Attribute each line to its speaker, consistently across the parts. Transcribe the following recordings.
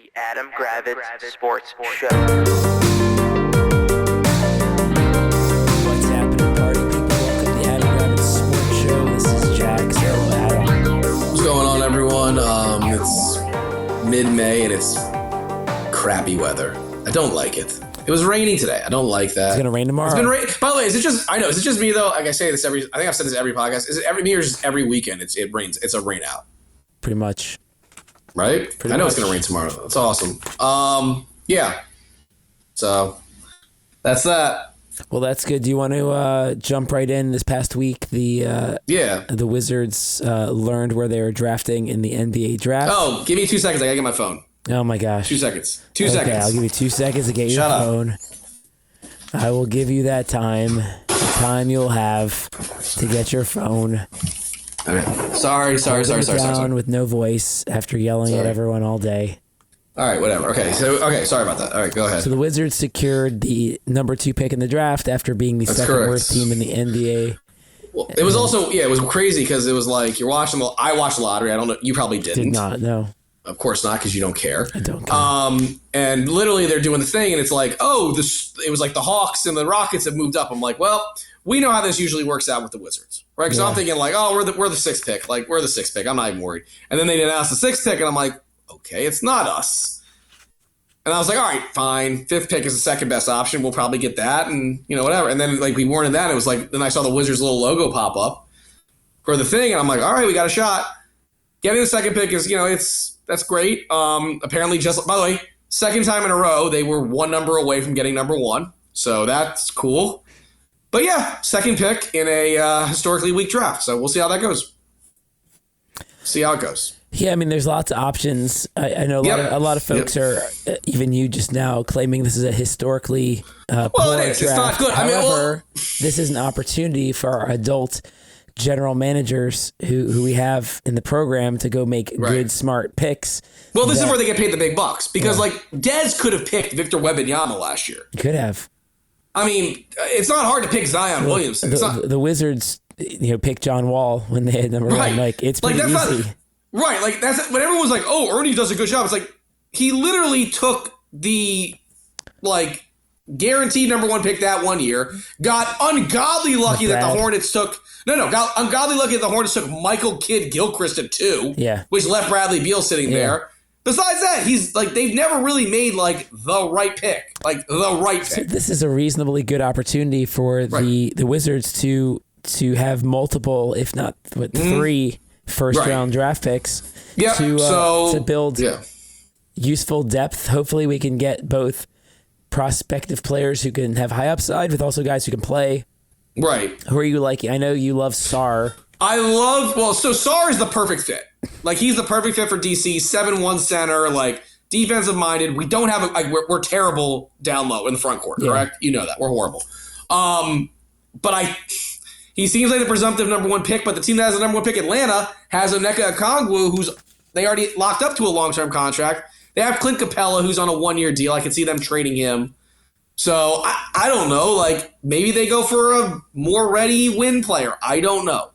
Speaker 1: The Adam Gravitz Sports Show.
Speaker 2: What's happening, party people? Welcome to the Adam Gravitz Sports Show. This is Jack. Hello, Adam.
Speaker 3: What's going on, everyone? It's mid-May and it's crappy weather. I don't like it. It was raining today. I don't like that.
Speaker 2: It's gonna rain tomorrow.
Speaker 3: It's been rain. By the way, is it just? I know. Is it just me though? Like I say this every. I think I've said this every podcast. Is it every me or just every weekend? It rains. It's a rain out.
Speaker 2: Pretty much.
Speaker 3: Right?
Speaker 2: Pretty
Speaker 3: I know
Speaker 2: much.
Speaker 3: it's gonna rain tomorrow. That's awesome. Yeah. So that's that.
Speaker 2: Well, that's good. Do you want to jump right in? This past week, the Wizards learned where they were drafting in the NBA draft.
Speaker 3: Oh, give me 2 seconds. I gotta get my phone.
Speaker 2: Oh my gosh.
Speaker 3: 2 seconds. Two
Speaker 2: Okay,
Speaker 3: seconds.
Speaker 2: I'll give you 2 seconds to get your
Speaker 3: Shut up.
Speaker 2: phone. I will give you that time. The time you'll have to get your phone.
Speaker 3: Okay. Sorry.
Speaker 2: Down with no voice after yelling at everyone all day.
Speaker 3: All right, whatever. Okay, sorry about that. All right, go ahead.
Speaker 2: So the Wizards secured the number 2 pick in the draft after being the second
Speaker 3: correct.
Speaker 2: worst team in the NBA.
Speaker 3: Well, it was also, it was crazy because it was like you're watching. I watched the lottery. I don't know. You probably didn't.
Speaker 2: Did not, no.
Speaker 3: Of course not, because you don't care.
Speaker 2: I don't care.
Speaker 3: And literally they're doing the thing, and it's like, it was like the Hawks and the Rockets have moved up. I'm like, well, we know how this usually works out with the Wizards, right? Because I'm thinking like, oh, we're the sixth pick. Like, we're the sixth pick. I'm not even worried. And then they announced the sixth pick, and I'm like, okay, it's not us. And I was like, all right, fine. Fifth pick is the second best option. We'll probably get that, and whatever. And then like we weren't in that. It was like then I saw the Wizards little logo pop up for the thing, and I'm like, all right, we got a shot. Getting the second pick is, that's great. Apparently, just by the way, second time in a row, they were one number away from getting number one, so that's cool. But yeah, second pick in a historically weak draft, so we'll see how that goes. See how it goes.
Speaker 2: Yeah, I mean, there's lots of options. I know a lot of folks are, even you just now, claiming this is a historically poor
Speaker 3: it is.
Speaker 2: draft.
Speaker 3: It's not good.
Speaker 2: However, this is an opportunity for our adult general managers who we have in the program to go make good, smart picks.
Speaker 3: Well, this is where they get paid the big bucks because, like, Dez could have picked Victor Wembanyama last year.
Speaker 2: Could have.
Speaker 3: I mean, it's not hard to pick Zion Williamson.
Speaker 2: The Wizards, picked John Wall when they had number one. Like, it's pretty easy.
Speaker 3: Right, like that's when everyone was like, "Oh, Ernie does a good job." It's like he literally took the guaranteed number one pick that one year, got ungodly lucky that the Hornets took got ungodly lucky that the Hornets took Michael Kidd-Gilchrist at 2, which left Bradley Beal sitting there. Besides that, he's like they've never really made the right pick,
Speaker 2: So this is a reasonably good opportunity for the Wizards to have multiple, if not 3. First round draft picks to build useful depth. Hopefully we can get both prospective players who can have high upside with also guys who can play.
Speaker 3: Right.
Speaker 2: Who are you liking? I know you love Sarr.
Speaker 3: So Sarr is the perfect fit. Like he's the perfect fit for DC, 7'1" center, defensive minded. We don't have we're terrible down low in the front court, correct? You know that. We're horrible. But he seems like the presumptive number one pick, but the team that has the number one pick, Atlanta, has Onyeka Okongwu, who's they already locked up to a long-term contract. They have Clint Capella, who's on a one-year deal. I could see them trading him. So I don't know. Maybe they go for a more ready win player. I don't know.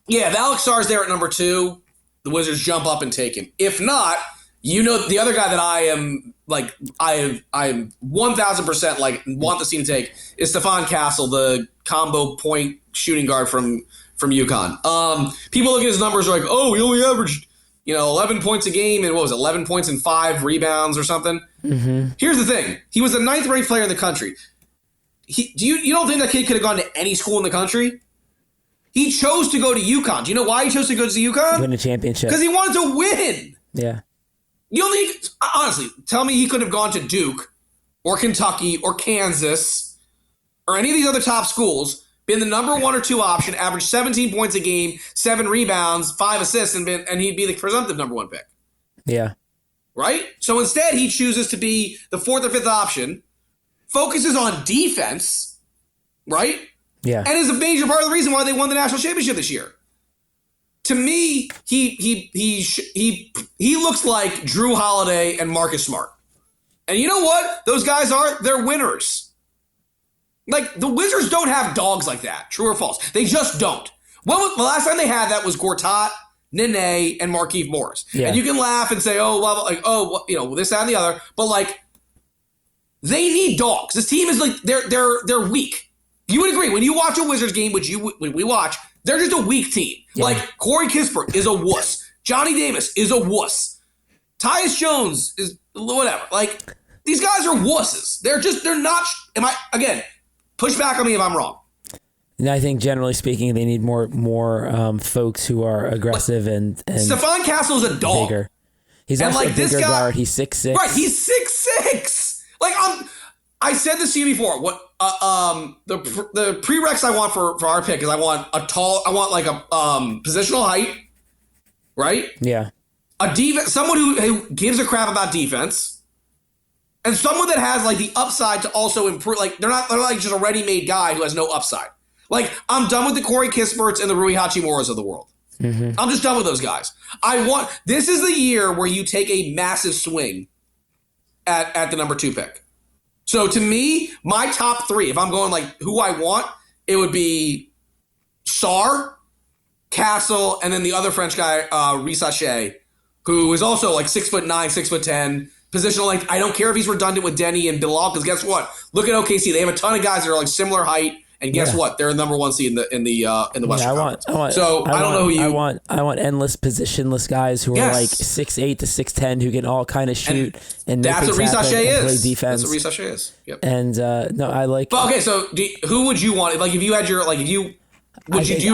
Speaker 3: If Alex Sarr's there at number 2, the Wizards jump up and take him. If not, the other guy that I am 1,000% want the team to take is Stephon Castle, the combo point shooting guard from UConn. People look at his numbers like, oh, he only averaged 11 points a game and 11 points and 5 rebounds or something. Mm-hmm. Here's the thing: he was the 9th ranked player in the country. You don't think that kid could have gone to any school in the country? He chose to go to UConn. Do you know why he chose to go to UConn?
Speaker 2: Win a championship.
Speaker 3: Because he wanted to win.
Speaker 2: Yeah.
Speaker 3: You don't think, honestly, tell me he could have gone to Duke or Kentucky or Kansas or any of these other top schools, been the number 1 or 2 option, averaged 17 points a game, 7 rebounds, 5 assists, and he'd be the presumptive number 1 pick.
Speaker 2: Yeah.
Speaker 3: Right? So instead, he chooses to be the 4th or 5th option, focuses on defense, right?
Speaker 2: Yeah.
Speaker 3: And is a major part of the reason why they won the national championship this year. To me, he looks like Drew Holiday and Marcus Smart. And you know what? Those guys they're winners. The Wizards don't have dogs like that. True or false? They just don't. The last time they had that was Gortat Nene, and Markieff Morris.
Speaker 2: Yeah.
Speaker 3: And you can laugh and say, this, that, and the other. But, like, they need dogs. This team is, like, they're weak. You would agree. When you watch a Wizards game, which we watch, they're just a weak team. Yeah. Like, Corey Kispert is a wuss. Johnny Davis is a wuss. Tyus Jones is whatever. Like, these guys are wusses. They're not. Push back on me if I'm wrong.
Speaker 2: And I think generally speaking, they need more folks who are aggressive and
Speaker 3: Stephon Castle is a dog.
Speaker 2: Bigger. He's also a bigger guard. He's 6'6".
Speaker 3: Right, he's 6'6". Like, I said this to you before. What the prereqs I want for our pick is I want a positional height, right?
Speaker 2: Yeah.
Speaker 3: Someone who gives a crap about defense, and someone that has like the upside to also improve. Like they're not like just a ready-made guy who has no upside. Like I'm done with the Corey Kisperts and the Rui Hachimuras of the world. Mm-hmm. I'm just done with those guys. This is the year where you take a massive swing at the number 2 pick. So to me, my top 3, if I'm going like who I want, it would be Sarr, Castle, and then the other French guy, Risache, who is also like 6'9", 6'10", positional. Like I don't care if he's redundant with Denny and Bilal, because guess what? Look at OKC. They have a ton of guys that are like similar height. And guess what? They're the number 1 seed in the Western Conference. I don't know who you.
Speaker 2: I want endless positionless guys who are like 6'8" to 6'10" who can all kind of shoot and
Speaker 3: that's what Risache is.
Speaker 2: Play defense.
Speaker 3: That's what Risache is. Yep.
Speaker 2: And I like.
Speaker 3: But okay, so who would you want? Like if you had your do you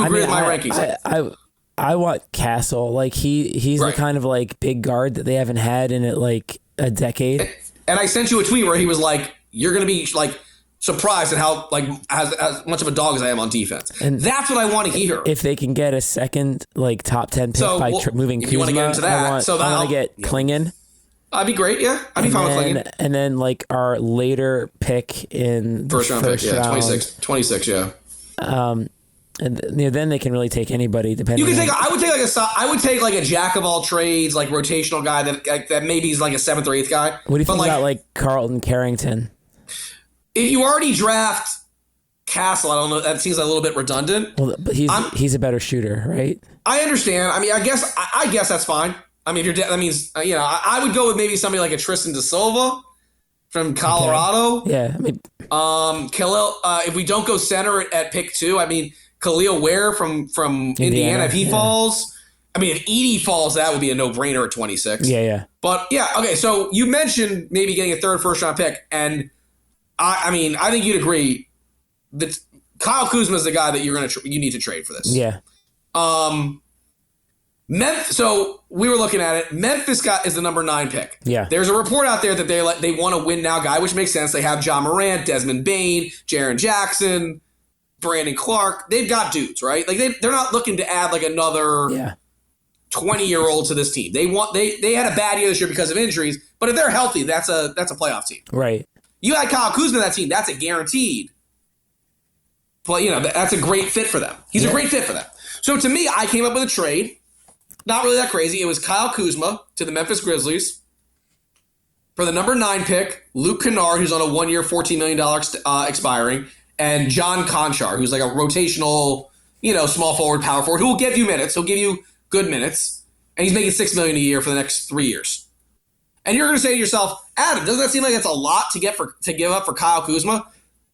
Speaker 3: agree with my rankings?
Speaker 2: I want Castle. Like he's the kind of like big guard that they haven't had in like a decade.
Speaker 3: And I sent you a tweet where he was like, "You're going to be like." Surprised at how like as much of a dog as I am on defense, and that's what I want to hear.
Speaker 2: If they can get a second like top 10 pick by moving Kuzma,
Speaker 3: you want to get into that,
Speaker 2: I want to get Klingon.
Speaker 3: I'd be great, yeah. I'd be fine with Klingon.
Speaker 2: And then like our later pick in the first round,
Speaker 3: 26, yeah.
Speaker 2: And then they can really take anybody depending.
Speaker 3: You can take. I would take like a jack of all trades, like rotational guy that maybe he's like a 7th or 8th guy.
Speaker 2: What do you think about like Carlton Carrington?
Speaker 3: If you already draft Castle, I don't know. That seems a little bit redundant.
Speaker 2: Well, but he's a better shooter, right?
Speaker 3: I understand. I mean, I guess that's fine. I mean, that means I would go with maybe somebody like a Tristan Da Silva from Colorado.
Speaker 2: Okay. Yeah. I mean,
Speaker 3: Khalil. If we don't go center at pick 2, I mean Khalil Ware from Indiana. If he falls, I mean, if Edey falls, that would be a no-brainer at 26.
Speaker 2: Yeah.
Speaker 3: But yeah, okay. So you mentioned maybe getting a 3rd first-round pick, and I mean, I think you'd agree that Kyle Kuzma is the guy that you need to trade for this.
Speaker 2: Yeah.
Speaker 3: So we were looking at it. Memphis is the number 9 pick.
Speaker 2: Yeah.
Speaker 3: There's a report out there that they want a win now guy, which makes sense. They have John Morant, Desmond Bane, Jaren Jackson, Brandon Clark. They've got dudes, right? Like they're not looking to add like another 20-year-old to this team. They had a bad year this year because of injuries, but if they're healthy, that's a playoff team.
Speaker 2: Right.
Speaker 3: You had Kyle Kuzma in that team. That's a guaranteed. But, that's a great fit for them. He's a great fit for them. So, to me, I came up with a trade. Not really that crazy. It was Kyle Kuzma to the Memphis Grizzlies for the number 9 pick, Luke Kennard, who's on a 1-year, $14 million expiring, and John Conchar, who's like a rotational, small forward, power forward, who will give you minutes. He'll give you good minutes, and he's making $6 million a year for the next 3 years. And you're going to say to yourself, Adam, doesn't that seem like it's a lot to give up for Kyle Kuzma?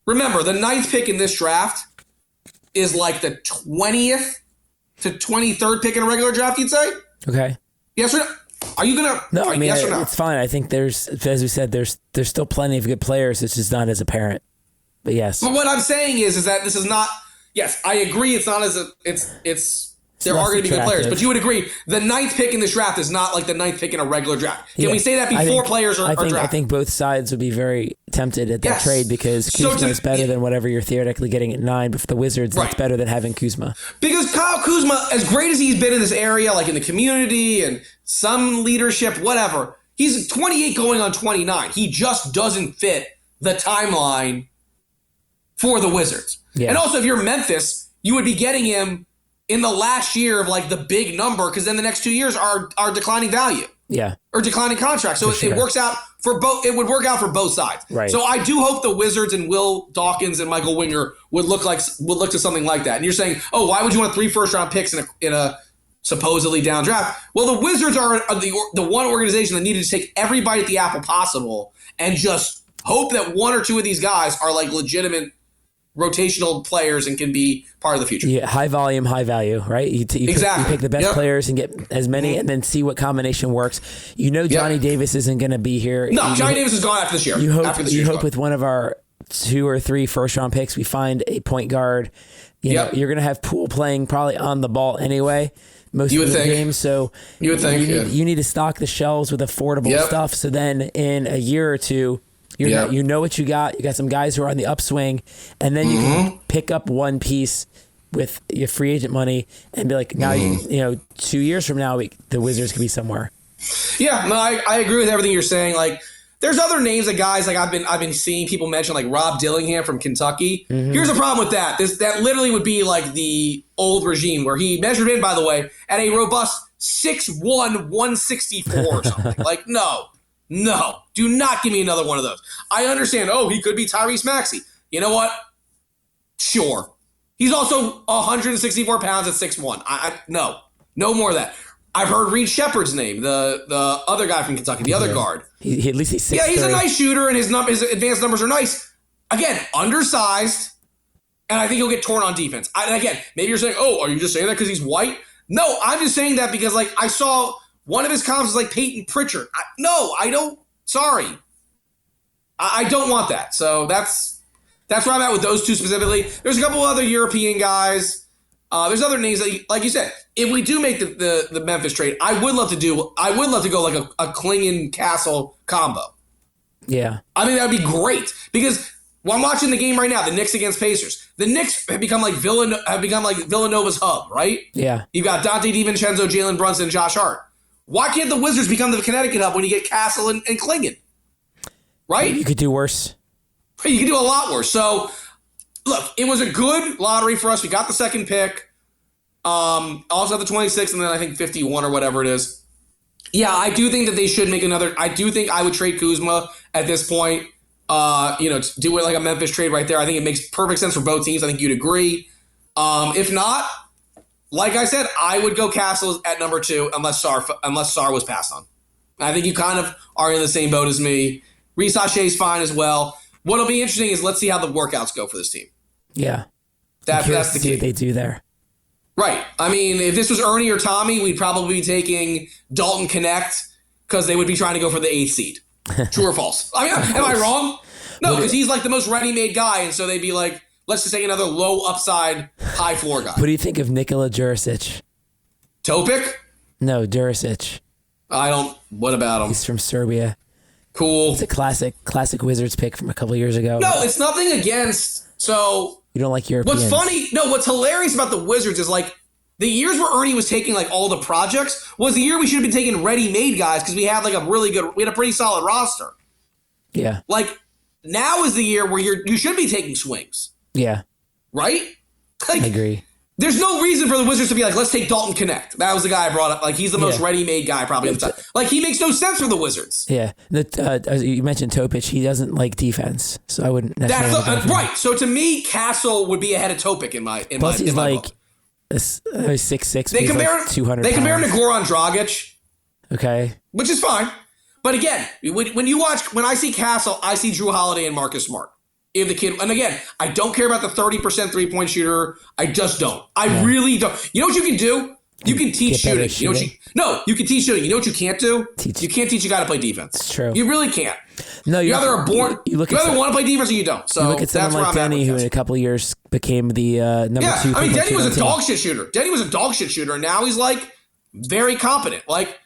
Speaker 3: Remember, the 9th pick in this draft is like the 20th to 23rd pick in a regular draft, you'd say?
Speaker 2: Okay.
Speaker 3: Yes or no? Are you going to?
Speaker 2: No, I mean,
Speaker 3: yes or no?
Speaker 2: It's fine. I think there's, as we said, there's still plenty of good players. It's just not as apparent. But yes.
Speaker 3: But what I'm saying is that this is not, yes, I agree it's not as, there are going to be good players, but you would agree the 9th pick in this draft is not like the 9th pick in a regular draft. Can we say that before players are drafted?
Speaker 2: I think both sides would be very tempted at that trade because Kuzma is better than whatever you're theoretically getting at 9, but for the Wizards, that's better than having Kuzma.
Speaker 3: Because Kyle Kuzma, as great as he's been in this area, like in the community and some leadership, whatever, he's 28 going on 29. He just doesn't fit the timeline for the Wizards. Yeah. And also, if you're Memphis, you would be getting him in the last year of like the big number, because then the next 2 years are declining value.
Speaker 2: Yeah.
Speaker 3: Or declining contracts. So it works out for both. It would work out for both sides.
Speaker 2: Right.
Speaker 3: So I do hope the Wizards and Will Dawkins and Michael Winger would look to something like that. And you're saying, oh, why would you want 3 first-round picks in a supposedly down draft. Well, the Wizards are the one organization that needed to take every bite at the apple possible and just hope that one or two of these guys are like legitimate rotational players and can be part of the future.
Speaker 2: Yeah, high volume, high value, right? You pick the best players and get as many, and then see what combination works. Johnny Davis isn't going to be here.
Speaker 3: No, Johnny Davis is gone after this year.
Speaker 2: You hope with one of our 2 or 3 first-round picks, we find a point guard. You're going to have Poole playing probably on the ball anyway. Most of the games, so you need to stock the shelves with affordable stuff. So then in a year or two, you know what you got. You got some guys who are on the upswing, and then you can pick up one piece with your free agent money and be like, now 2 years from now, the Wizards could be somewhere.
Speaker 3: Yeah, no, I agree with everything you're saying. Like, there's other names of guys like I've been seeing people mention, like Rob Dillingham from Kentucky. Here's the problem with that. That literally would be like the old regime where he measured in, by the way, at a robust 6'1", 164 or something. Like, no, do not give me another one of those. I understand. Oh, he could be Tyrese Maxey. You know what? Sure. He's also 164 pounds at 6'1". No more of that. I've heard Reed Shepherd's name, the other guy from Kentucky, the other guard.
Speaker 2: At least he's 6'3".
Speaker 3: Yeah, he's a nice shooter, and his advanced numbers are nice. Again, undersized, and I think he'll get torn on defense. Again, maybe you're saying, oh, are you just saying that because he's white? No, I'm just saying that because like I saw one of his comps is like Peyton Pritchard. I don't. Sorry, I don't want that. So that's where I'm at with those two specifically. There's a couple other European guys. There's other names that, like you said, if we do make the Memphis trade, I would love to go like a Klingon Castle combo.
Speaker 2: Yeah,
Speaker 3: I mean that would be great because while I'm watching the game right now, the Knicks against Pacers, the Knicks have become like Villanova's hub, right?
Speaker 2: Yeah,
Speaker 3: you've got Dante DiVincenzo, Jalen Brunson, and Josh Hart. Why can't the Wizards become the Connecticut hub when you get Castle and Klingon? Right? You
Speaker 2: could do worse.
Speaker 3: You could do a lot worse. So. Look, it was a good lottery for us. We got the second pick. Also the 26th, and then I think 51 or whatever it is. Yeah, I do think that they should make another. I do think I would trade Kuzma at this point. Do it like a Memphis trade right there. I think it makes perfect sense for both teams. I think you'd agree. If not, like I said, I would go Castle at number 2 unless Sarr was passed on. I think you kind of are in the same boat as me. Reece Shay's fine as well. What'll be interesting is let's see how the workouts go for this team.
Speaker 2: Yeah.
Speaker 3: That's the key.
Speaker 2: What they do there.
Speaker 3: Right. I mean, if this was Ernie or Tommy, we'd probably be taking Dalton Connect because they would be trying to go for the 8th seed. True or false? I mean, am I wrong? No, because he's like the most ready-made guy, and so they'd be like, let's just take another low upside, high floor guy.
Speaker 2: What do you think of Nikola Jurisic?
Speaker 3: Topic?
Speaker 2: No, Jurisic.
Speaker 3: What about him?
Speaker 2: He's from Serbia.
Speaker 3: Cool.
Speaker 2: It's a classic Wizards pick from a couple years ago.
Speaker 3: No, it's nothing against. So
Speaker 2: you don't like Europeans.
Speaker 3: What's hilarious about the Wizards is like the years where Ernie was taking like all the projects was the year we should have been taking ready-made guys because we had like we had a pretty solid roster.
Speaker 2: Yeah.
Speaker 3: Like now is the year where you should be taking swings.
Speaker 2: Yeah.
Speaker 3: Right? Like,
Speaker 2: I agree.
Speaker 3: There's no reason for the Wizards to be like, let's take Dalton Connect. That was the guy I brought up. Like, he's the most ready-made guy probably at the time. Like, he makes no sense for the Wizards.
Speaker 2: Yeah. You mentioned Topic. He doesn't like defense, so I wouldn't necessarily.
Speaker 3: Right. So, to me, Castle would be ahead of Topic in my
Speaker 2: Plus, he's like
Speaker 3: book.
Speaker 2: 6'6".
Speaker 3: They compare
Speaker 2: like 200
Speaker 3: They compare him to Goran Dragic.
Speaker 2: Okay.
Speaker 3: Which is fine. But again, when I see Castle, I see Drew Holiday and Marcus Smart. If the kid, and again, I don't care about the 30% 3-point shooter. I just don't. I really don't. You know what you can do? You can teach shooting. You can teach shooting. You know what you can't do? You can't teach a guy to play defense.
Speaker 2: It's true.
Speaker 3: You really can't.
Speaker 2: No,
Speaker 3: you either are born. You either want to play defense or you don't. So
Speaker 2: you look at someone like Denny, who in a couple of years became the number 2.
Speaker 3: I mean, Denny was a dog shit shooter. And now he's like very competent. Like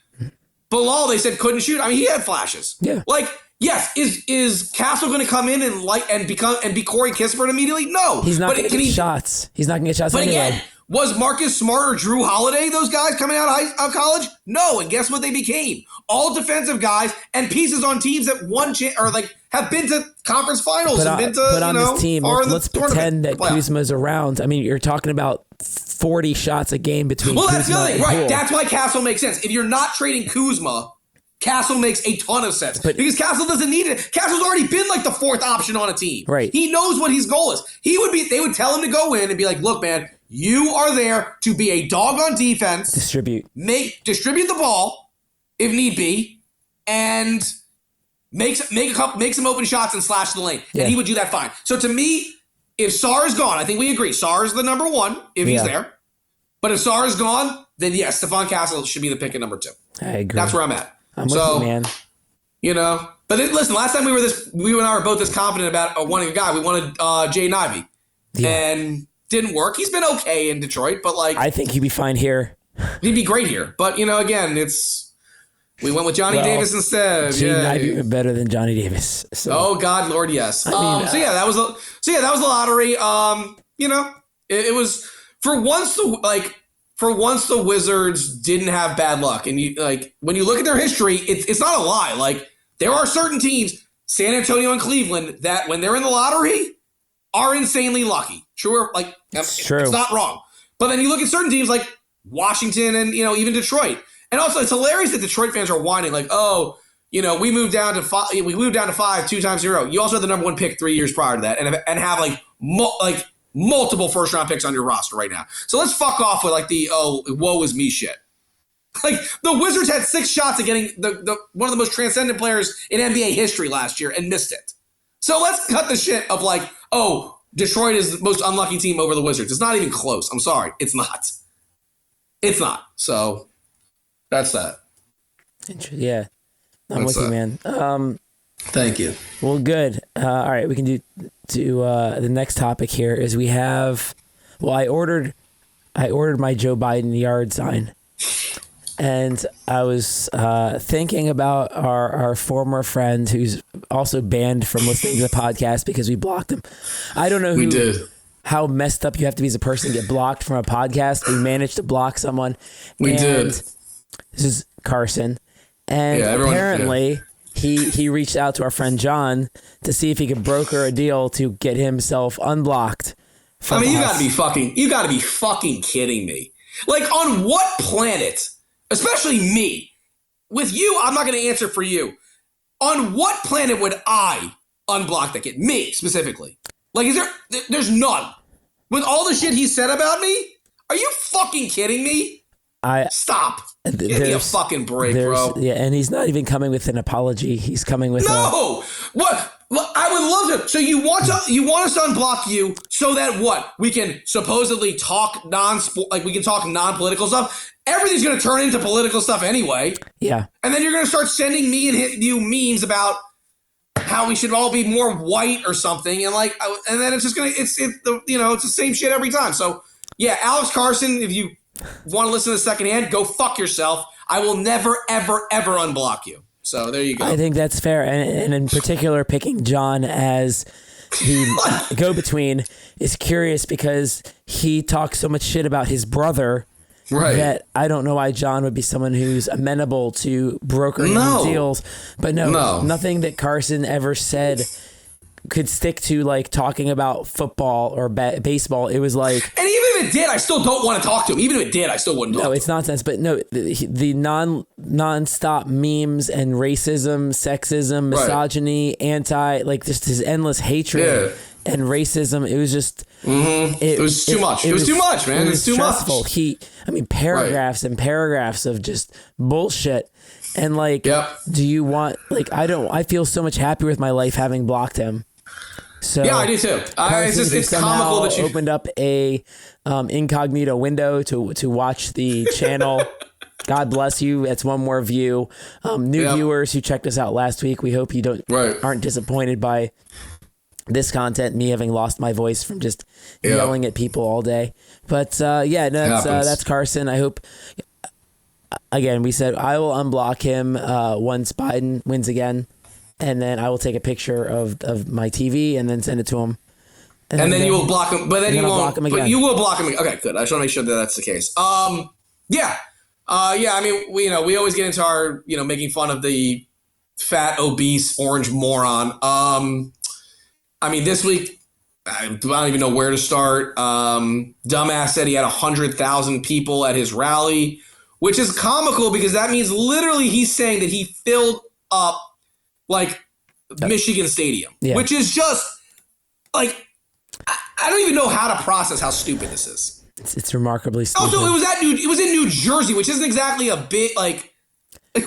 Speaker 3: Bilal, they said couldn't shoot. I mean, he had flashes.
Speaker 2: Yeah.
Speaker 3: Like. Yes, is Castle going to come in and be Corey Kispert immediately? No,
Speaker 2: he's not going to get shots. He's not going to get shots.
Speaker 3: But
Speaker 2: anyway.
Speaker 3: Again, was Marcus Smart or Drew Holiday those guys coming out of college? No, and guess what they became? All defensive guys and pieces on teams that won or like have been to conference finals and been to.
Speaker 2: But on this team, let's pretend that Kuzma's around. I mean, you're talking about 40 shots a game between.
Speaker 3: Well, that's
Speaker 2: Kuzma
Speaker 3: the other thing, right?
Speaker 2: Poole.
Speaker 3: That's why Castle makes sense. If you're not trading Kuzma. Castle makes a ton of sense because Castle doesn't need it. Castle's already been like the 4th option on a team.
Speaker 2: Right.
Speaker 3: He knows what his goal is. They would tell him to go in and be like, look, man, You are there to be a dog on defense.
Speaker 2: Distribute
Speaker 3: the ball if need be, and make some open shots and slash the lane. Yeah. And he would do that fine. So to me, if Sarr is gone, I think we agree. Sarr is the number one if he's there. But if Sarr is gone, then yes, Stephon Castle should be the pick at number 2.
Speaker 2: I agree.
Speaker 3: That's where I'm at.
Speaker 2: I'm with you, man.
Speaker 3: But listen, last time we and I were both this confident about wanting a guy. We wanted Jaden Ivey. Yeah. And didn't work. He's been okay in Detroit, but I
Speaker 2: think he'd be fine here.
Speaker 3: He'd be great here. But, again, we went with Johnny Davis instead.
Speaker 2: Jaden Ivey better than Johnny Davis. So.
Speaker 3: Oh, God, Lord, yes. That was the lottery. It was for once the Wizards didn't have bad luck. And when you look at their history, it's not a lie. There are certain teams, San Antonio and Cleveland, that when they're in the lottery are insanely lucky. Sure, it's not wrong. But then you look at certain teams like Washington and even Detroit. And also, it's hilarious that Detroit fans are whining we moved down to 5. We moved down to 5 2 times 0. You also had the number 1 pick 3 years prior to that, and have multiple first round picks on your roster right now. So let's fuck off with woe is me shit. The Wizards had 6 shots at getting the one of the most transcendent players in NBA history last year and missed it. So let's cut the shit of Detroit is the most unlucky team over the Wizards. It's not even close. I'm sorry. It's not. It's not. So that's that.
Speaker 2: Yeah. I'm with you, man.
Speaker 3: Thank you.
Speaker 2: Well, good. All right. We can do the next topic here is we have, I ordered my Joe Biden yard sign. And I was thinking about our former friend who's also banned from listening to the podcast because we blocked him. I don't know how messed up you have to be as a person to get blocked from a podcast. We managed to block someone.
Speaker 3: We did.
Speaker 2: This is Carson. And apparently he reached out to our friend John to see if he could broker a deal to get himself unblocked.
Speaker 3: You gotta be fucking kidding me. On what planet? Especially me. With you, I'm not going to answer for you. On what planet would I unblock that kid? Me, specifically. There's none. With all the shit he said about me? Are you fucking kidding me? Stop. Give me a fucking break, bro.
Speaker 2: Yeah, and he's not even coming with an apology. He's coming with
Speaker 3: What? I would love to. So you want us to unblock you so that what? We can supposedly talk we can talk non-political stuff. Everything's going to turn into political stuff anyway.
Speaker 2: Yeah.
Speaker 3: And then you're going to start sending me and you memes about how we should all be more white or something. And and then it's just going to, it's the same shit every time. So yeah, Alex Carson, if you want to listen to secondhand, go fuck yourself. I will never, ever, ever unblock you. So there you go.
Speaker 2: I think that's fair. And in particular, picking John as the go-between is curious because he talks so much shit about his brother. Right. That I don't know why John would be someone who's amenable to brokering deals. But nothing that Carson ever said could stick to talking about football or baseball. It was and
Speaker 3: even if it did, I still don't want to talk to him. Even if it did, I still wouldn't talk to him.
Speaker 2: No, it's nonsense. But no, the non-stop memes and racism, sexism, misogyny, just his endless hatred. Yeah. And racism, it was just...
Speaker 3: Mm-hmm. It was too much. It was too much, man. It was too
Speaker 2: stressful. Much. Paragraphs and paragraphs of just bullshit. And do you want... I feel so much happier with my life having blocked him. So
Speaker 3: yeah, I do too. It's comical that you
Speaker 2: opened up a incognito window to watch the channel. God bless you. That's one more view. New viewers who checked us out last week. We hope you aren't disappointed by this content, me having lost my voice from just yelling at people all day. But that's Carson. I hope, again, we said I will unblock him once Biden wins again, and then I will take a picture of my TV and then send it to him.
Speaker 3: And then you will block him, but then you won't.
Speaker 2: Block him again.
Speaker 3: But you will block him again. Okay, good. I just want to make sure that that's the case. We always get into our making fun of the fat, obese, orange moron. This week, I don't even know where to start. Dumbass said he had 100,000 people at his rally, which is comical because that means literally he's saying that he filled up Michigan Stadium, which is just I don't even know how to process how stupid this is.
Speaker 2: It's remarkably stupid.
Speaker 3: Also, it was in New Jersey, which isn't exactly a bit like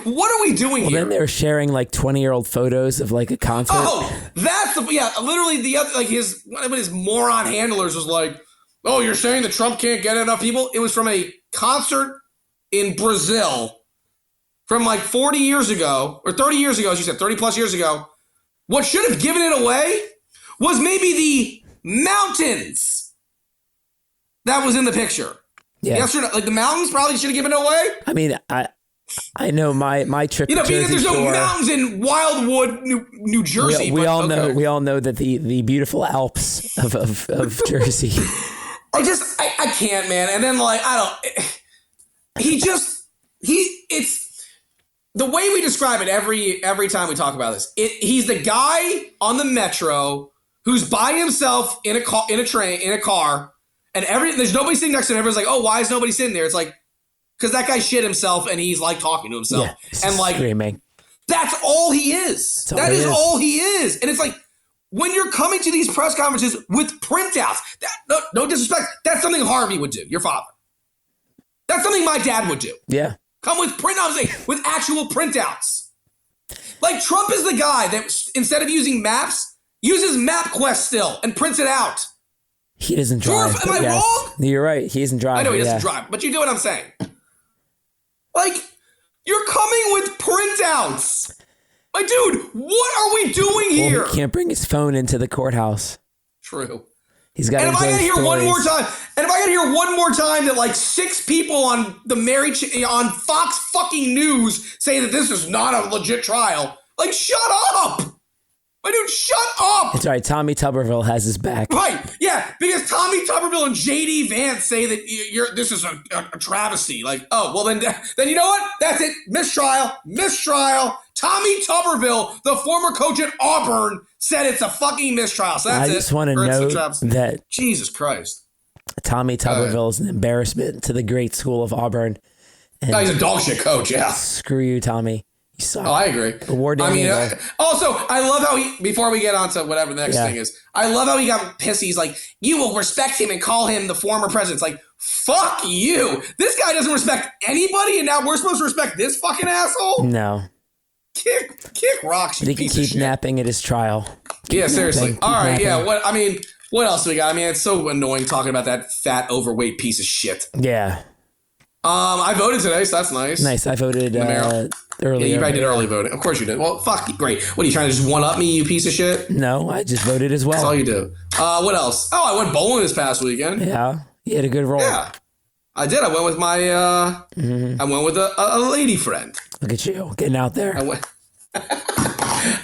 Speaker 3: what are we doing here?
Speaker 2: Then they were sharing like 20-year-old photos of like a concert.
Speaker 3: Oh, literally the other, like one of his moron handlers was like, "Oh, you're saying that Trump can't get enough people?" It was from a concert in Brazil from like 40 years ago or 30 years ago, as you said, 30 plus years ago. What should have given it away was maybe the mountains that was in the picture.
Speaker 2: Yeah.
Speaker 3: Yes or no? Like the mountains probably should have given it away.
Speaker 2: I mean, I know my trip. To Jersey
Speaker 3: there's no
Speaker 2: Shore,
Speaker 3: mountains in Wildwood, New Jersey.
Speaker 2: We all know that the beautiful Alps of Jersey.
Speaker 3: I can't, man. And then it's the way we describe it every time we talk about this. He's the guy on the metro who's by himself in a car, and there's nobody sitting next to him. Everyone's like, "Oh, why is nobody sitting there?" It's like, because that guy shit himself and he's like talking to himself and like
Speaker 2: screaming.
Speaker 3: That's all he is. That is all he is. And it's like when you're coming to these press conferences with printouts, no disrespect, that's something Harvey would do, your father. That's something my dad would do.
Speaker 2: Yeah.
Speaker 3: Come with printouts, with actual printouts. Like Trump is the guy that instead of using maps, uses MapQuest still and prints it out.
Speaker 2: He doesn't drive.
Speaker 3: Am I wrong?
Speaker 2: You're right. He doesn't drive.
Speaker 3: I know he doesn't drive, but you know what I'm saying. Like, you're coming with printouts. Like, dude, what are we doing here?
Speaker 2: He can't bring his phone into the courthouse.
Speaker 3: True.
Speaker 2: He's got.
Speaker 3: And if I gotta hear one more time, that like 6 people on on Fox fucking News say that this is not a legit trial, like, shut up. My dude, shut up! It's
Speaker 2: all right. Tommy Tuberville has his back.
Speaker 3: Right, yeah, because Tommy Tuberville and J.D. Vance say that this is a travesty. Like, oh, well, then you know what? That's it. Mistrial. Tommy Tuberville, the former coach at Auburn, said it's a fucking mistrial. So that's it.
Speaker 2: I just want to note that
Speaker 3: Jesus Christ,
Speaker 2: Tommy Tuberville is an embarrassment to the great school of Auburn.
Speaker 3: And he's a dog shit coach, yeah.
Speaker 2: Screw you, Tommy. You
Speaker 3: I agree. Also, I love how before we get on to whatever the next thing is, I love how he got pissed. He's like, you will respect him and call him the former president. It's like, fuck you. This guy doesn't respect anybody, and now we're supposed to respect this fucking asshole?
Speaker 2: No.
Speaker 3: Kick rocks, you
Speaker 2: he can keep napping at his trial.
Speaker 3: Seriously. All right, napping. What else do we got? I mean, it's so annoying talking about that fat, overweight piece of shit.
Speaker 2: Yeah.
Speaker 3: I voted today, so that's nice.
Speaker 2: Nice. I voted earlier.
Speaker 3: Yeah, you probably did early voting. Of course you did. Well, fuck, great. What, are you trying to just one-up me, you piece of shit?
Speaker 2: No, I just voted as well.
Speaker 3: That's all you do. What else? Oh, I went bowling this past weekend.
Speaker 2: Yeah, you had a good roll.
Speaker 3: Yeah, I did. I went with my, I went with a lady friend.
Speaker 2: Look at you, getting out there.
Speaker 3: I went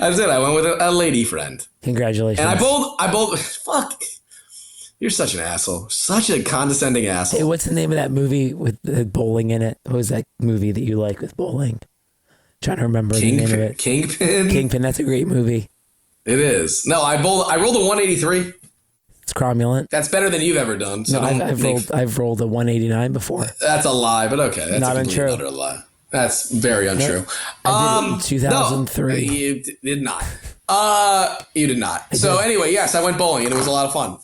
Speaker 3: with a lady friend.
Speaker 2: Congratulations.
Speaker 3: And I bowled, fuck. You're such an asshole. Such a condescending asshole.
Speaker 2: Hey, what's the name of that movie with the bowling in it? What was that movie that you like with bowling? Trying to remember the name of it.
Speaker 3: Kingpin.
Speaker 2: That's a great movie.
Speaker 3: It is. No, I rolled a 183.
Speaker 2: It's cromulent.
Speaker 3: That's better than you've ever done. So
Speaker 2: no, I've rolled a 189 before.
Speaker 3: That's a lie, but okay. That's
Speaker 2: not untrue.
Speaker 3: Utter lie. That's very untrue.
Speaker 2: I did it in 2003.
Speaker 3: No, you did not. You did not. So anyway, yes, I went bowling and it was a lot of fun.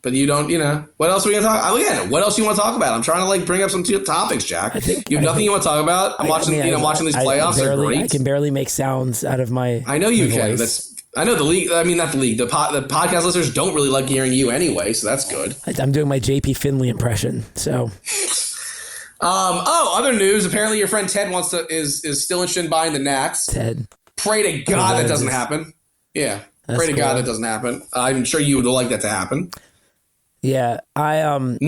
Speaker 3: But you don't, what else are we going to talk about? What else you want to talk about? I'm trying to bring up some topics, Jack. You have nothing you want to talk about? I'm watching these playoffs. They're great.
Speaker 2: I can barely make sounds out of my
Speaker 3: I know you can.
Speaker 2: voice.
Speaker 3: I know the league. I mean, not the league. The podcast listeners don't really like hearing you anyway, so that's good.
Speaker 2: I'm doing my JP Finlay impression. So,
Speaker 3: other news. Apparently, your friend Ted is still interested in buying the Nats.
Speaker 2: Ted,
Speaker 3: pray to God that doesn't happen. Yeah, pray to God that doesn't happen. I'm sure you would like that to happen.
Speaker 2: Yeah,
Speaker 3: No.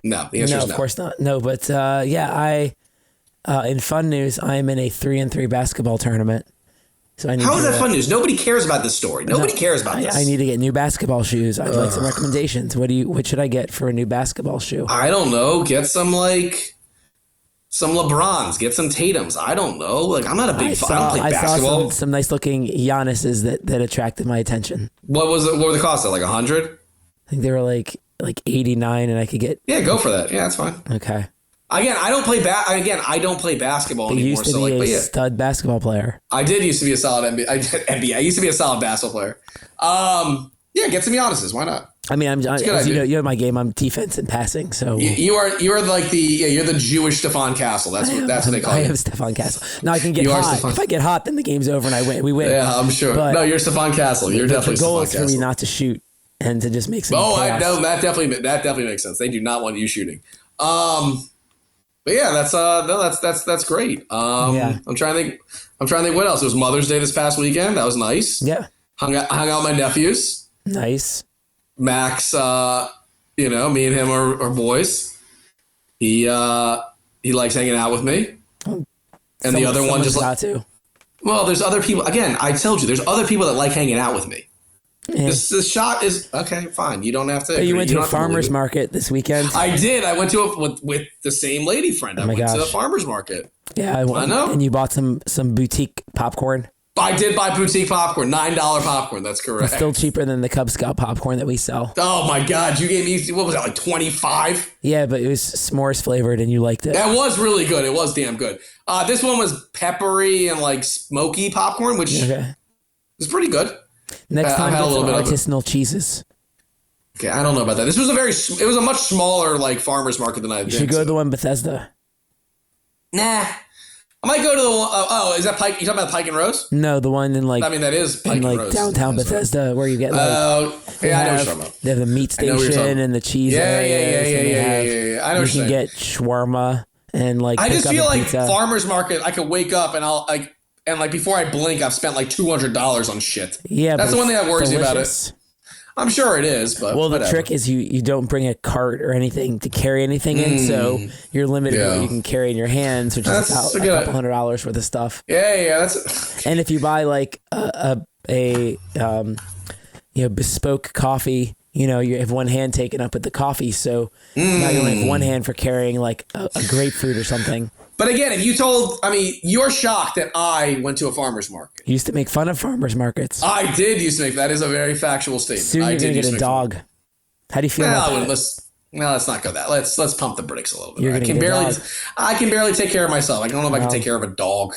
Speaker 3: The answer is no.
Speaker 2: Of course not. No, but in fun news, I'm in a 3-3 basketball tournament. So
Speaker 3: how is that fun news? Nobody cares about this story. Nobody cares about this.
Speaker 2: I need to get new basketball shoes. I'd like some recommendations. What should I get for a new basketball shoe?
Speaker 3: I don't know. Get some LeBrons. Get some Tatums. I don't know. I'm not a big fan. I don't play basketball.
Speaker 2: I saw some nice looking Giannis's that attracted my attention.
Speaker 3: What were the costs? Like 100?
Speaker 2: I think they were like 89, and I could get.
Speaker 3: Yeah, go for that. Yeah, that's fine.
Speaker 2: Okay.
Speaker 3: Again, I don't play basketball anymore.
Speaker 2: You used to be a stud basketball player.
Speaker 3: I did used to be a solid NBA. I used to be a solid basketball player. Yeah, get some Giannis's. Why not?
Speaker 2: I mean, as you know my game. I'm defense and passing. So
Speaker 3: you're like you're the Jewish Stephon Castle. That's what they call you.
Speaker 2: I am Stephon Castle. Now I can get hot. If I get hot, then the game's over and I win. We win.
Speaker 3: Yeah, I'm sure. But no, you're Stephon Castle. You're definitely
Speaker 2: the goal
Speaker 3: Stephon
Speaker 2: is
Speaker 3: Castle.
Speaker 2: for me not to shoot and to just make some.
Speaker 3: I know that definitely makes sense. They do not want you shooting. But yeah, that's great. I'm trying to think what else. It was Mother's Day this past weekend. That was nice.
Speaker 2: Yeah.
Speaker 3: Hung out with my nephews.
Speaker 2: Nice.
Speaker 3: Max, me and him are boys. He likes hanging out with me. And the other one just like, well, there's other people. Again, I told you, there's other people that like hanging out with me. Yeah. This shot is okay. Fine, you don't have to.
Speaker 2: So you went to a farmer's market this weekend.
Speaker 3: I did. I went to with the same lady friend. I went to the farmer's market.
Speaker 2: Yeah, I know. And you bought some boutique popcorn.
Speaker 3: I did buy boutique popcorn, $9 popcorn. That's correct.
Speaker 2: It's still cheaper than the Cub Scout popcorn that we sell.
Speaker 3: Oh my God! You gave me what was that, like 25? Yeah,
Speaker 2: but it was s'mores flavored, and you liked it.
Speaker 3: That was really good. It was damn good. This one was peppery and like smoky popcorn, which is pretty good.
Speaker 2: Next time, get some artisanal cheeses.
Speaker 3: Okay, I don't know about that. This was it was a much smaller like farmer's market than I did.
Speaker 2: You should go to the one in Bethesda.
Speaker 3: Nah. I might go to the one, is that Pike? You talking about Pike and Rose?
Speaker 2: No, the one in like...
Speaker 3: I mean, that is Pike and Rose.
Speaker 2: Downtown Bethesda, where you get like...
Speaker 3: I know what you're talking about.
Speaker 2: They have the meat station and the cheese areas.
Speaker 3: Yeah. I know what you're saying.
Speaker 2: You can get shawarma and like...
Speaker 3: I just feel like farmer's market, I could wake up and I'll like... And like before I blink, I've spent like $200 on shit.
Speaker 2: Yeah,
Speaker 3: that's the one thing that worries me about it. I'm sure it is, but
Speaker 2: the trick is you don't bring a cart or anything to carry anything in, so you're limited to what you can carry in your hands, which is about a couple $100 worth of stuff.
Speaker 3: Yeah, that's.
Speaker 2: And if you buy like a bespoke coffee, you have one hand taken up with the coffee, so now you only have one hand for carrying like a grapefruit or something.
Speaker 3: But again, if you're shocked that I went to a farmer's market.
Speaker 2: You used to make fun of farmer's markets.
Speaker 3: I did used to make. That is a very factual statement.
Speaker 2: Soon you're going to get a dog. How do you feel about that?
Speaker 3: Let's not go that. Let's pump the brakes a little bit.
Speaker 2: I
Speaker 3: can barely take care of myself. I don't know if I can take care of a dog.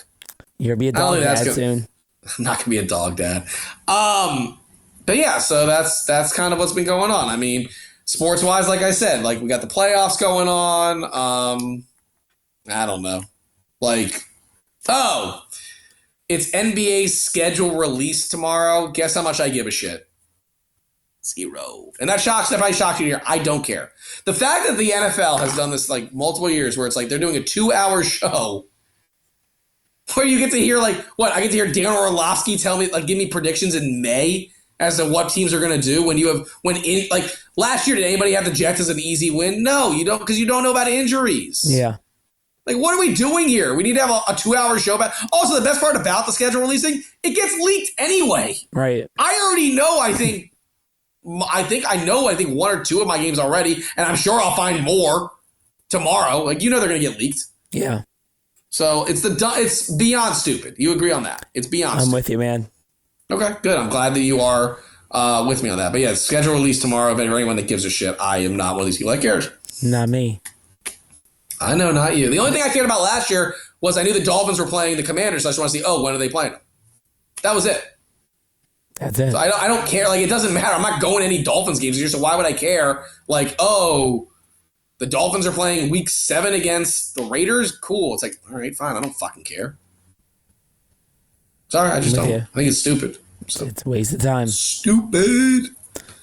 Speaker 2: You're going to be a dog dad soon.
Speaker 3: I'm not going to be a dog dad. But yeah, so that's kind of what's been going on. I mean, sports-wise, like I said, like we got the playoffs going on. I don't know. It's NBA's schedule release tomorrow. Guess how much I give a shit? 0. And that probably shocks you here. I don't care. The fact that the NFL has done this like multiple years where it's like they're doing a 2-hour show where you get to hear I get to hear Dan Orlovsky tell me, give me predictions in May as to what teams are going to do last year, did anybody have the Jets as an easy win? No, you don't, because you don't know about injuries.
Speaker 2: Yeah.
Speaker 3: What are we doing here? We need to have a 2-hour show about. Also, the best part about the schedule releasing, it gets leaked anyway.
Speaker 2: Right.
Speaker 3: I already know. I think one or two of my games already, and I'm sure I'll find more tomorrow. They're going to get leaked.
Speaker 2: Yeah. So
Speaker 3: it's beyond stupid. You agree on that? It's beyond.
Speaker 2: I'm
Speaker 3: stupid.
Speaker 2: with you, man.
Speaker 3: Okay, good. I'm glad that you are with me on that. But yeah, schedule release tomorrow. But anyone that gives a shit, I am not one of these people that cares.
Speaker 2: Not me.
Speaker 3: I know, not you. The only thing I cared about last year was I knew the Dolphins were playing the Commanders, so I just want to see, when are they playing them? That was it.
Speaker 2: That's it.
Speaker 3: So I don't care. It doesn't matter. I'm not going to any Dolphins games this year, so why would I care? The Dolphins are playing week 7 against the Raiders? Cool. It's all right, fine. I don't fucking care. Sorry, I just don't. I think it's stupid. So.
Speaker 2: It's a waste of time.
Speaker 3: Stupid.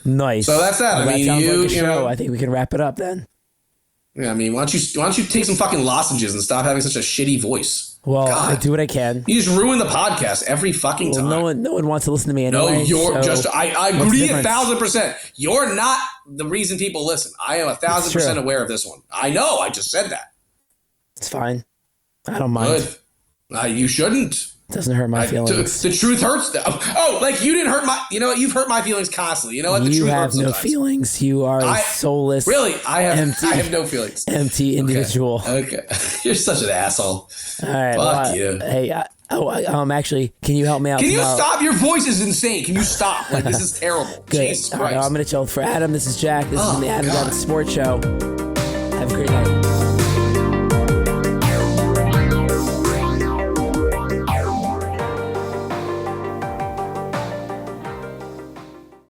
Speaker 2: Nice.
Speaker 3: So that's that.
Speaker 2: That sounds like a show. I think we can wrap it up then.
Speaker 3: Yeah, why don't you take some fucking lozenges and stop having such a shitty voice?
Speaker 2: Well, God. I do what I can.
Speaker 3: You just ruin the podcast every fucking time.
Speaker 2: No one wants to listen to me anyway.
Speaker 3: No, I agree 1,000%. You're not the reason people listen. I am 1,000% aware of this one. I know. I just said that.
Speaker 2: It's fine. I don't mind.
Speaker 3: Good. You shouldn't.
Speaker 2: It doesn't hurt my feelings.
Speaker 3: The truth hurts. You didn't hurt my. You know what? You've hurt my feelings constantly. You know what? The truth hurts sometimes.
Speaker 2: You have no feelings. You are a soulless.
Speaker 3: Really, I have no feelings.
Speaker 2: Empty individual.
Speaker 3: Okay. You're such an asshole.
Speaker 2: All right.
Speaker 3: Fuck you.
Speaker 2: Hey. Actually, can you help me out?
Speaker 3: Can you stop? Your voice is insane. Can you stop? This is terrible.
Speaker 2: Good.
Speaker 3: Jesus Christ.
Speaker 2: Right, I'm gonna chill. For Adam, this is Jack. This is the Adam Got Sports Show. Have a great night.